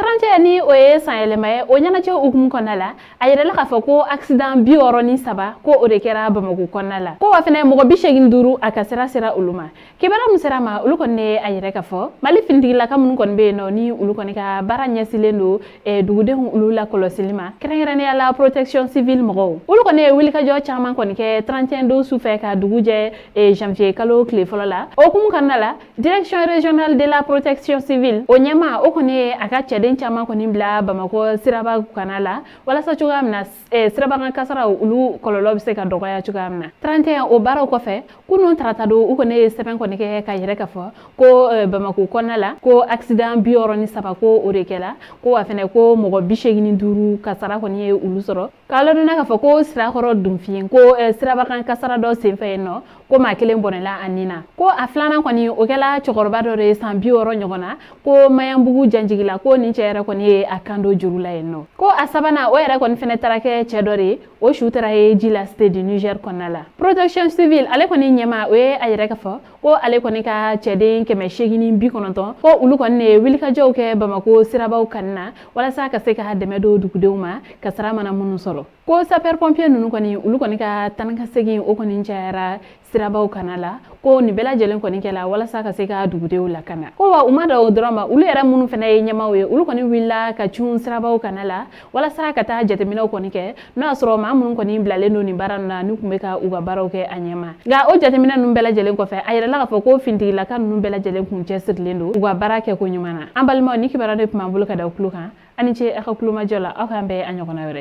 30 ni o ye sanyɛlɛma ye o ɲɛnajɛ hukumu kɔnɔna la a yirala k'a fɔ ko accident 63 ko o de kɛra Bamako kɔnɔna la ko wa fɛnɛ mɔgɔ 85 a ka sera olu ma kibaruya mun sera ma olu kɔni ne a yɛrɛ k'a fɔ Mali finitigilaka minnu kɔni bɛ yen nɔ ni olu kɔni ka baara ɲɛsilen don dugudenw olu la kɔlɔsili ma kɛrɛnkɛrɛnnenya la protection civile mɔgɔw olu kɔni ye wulikajɔ caman kɔni kɛ 31 don sufɛ ka dugu jɛ janvier kalo tile fɔlɔ la o hukumu kɔnɔna la direction régionale de la protection civile o ɲɛma o kɔni ye a ka cɛden caman kɔni bila Bamako siraba kana la walasa cogoya min na siraba kan kasara olu kɔlɔlɔ bɛ se ka dɔgɔya cogoya min na 31 o baaraw kɔfɛ kunun tarata don u kɔni ye sɛbɛn kɔni kɛ ka yɛrɛ k'a fɔ ko Bamako kɔnɔna la ko accident 63 ko o de kɛla ko wa fɛnɛ ko mɔgɔ 85 kasara kɔni ye olu sɔrɔ k'a ladɔnniya k'a fɔ ko sirakɔrɔ dunfiyen ko siraba kan kasara dɔ senfɛ yen nɔ ko maa kelen bɔnɛla a nin na ko a filanan kɔni o kɛla cɛkɔrɔba dɔ de ye san 60 ɲɔgɔn na ko Mayanbugu janjigila ko nin cɛ yɛrɛ kɔni ye a kan don juru la yen nɔ ko a sabanan o yɛrɛ kɔni fɛnɛ taara kɛ cɛ dɔ de ye o su taara ye ji la state du Niger kɔnɔna la protection civile ale kɔni ɲɛma o ye a yɛrɛ k'a fɔ ko ale kɔni ka cɛden 890 ko olu kɔni ne wulikajɔw kɛ Bamako sirabaw kan na walasa ka se ka dɛmɛ don dugudenw ma ka sara mana minnu sɔrɔ ko sapeur pompier ninnu kɔni olu kɔni ka tan ka segin o kɔni cayara sirabaw kana la ko nin bɛɛ lajɛlen kɔni kɛla walasa ka se ka dugudenw lakana ko wa u ma da o dɔrɔn ma olu yɛrɛ minnu fɛnɛ ye ɲɛmaw ye olu kɔni wulila ka cun sirabaw kana la walasa ka taa jateminɛw kɔni kɛ n'o y'a sɔrɔ maa minnu kɔni bilalen don nin baara ninnu na n'u tun bɛ ka u ka baaraw kɛ a ɲɛma nka o jateminɛ ninnu bɛɛ lajɛlen kɔfɛ a yirala k'a fɔ ko finitigilaka ninnu bɛɛ lajɛlen kun cɛsirilen don u ka baara kɛ ko ɲuman na an balimaw ni kibaruya de tun b'an bolo ka da u tulo kan ani ce aw ka kulomajɔ la aw k'an bɛn a ɲɔgɔnna wɛrɛ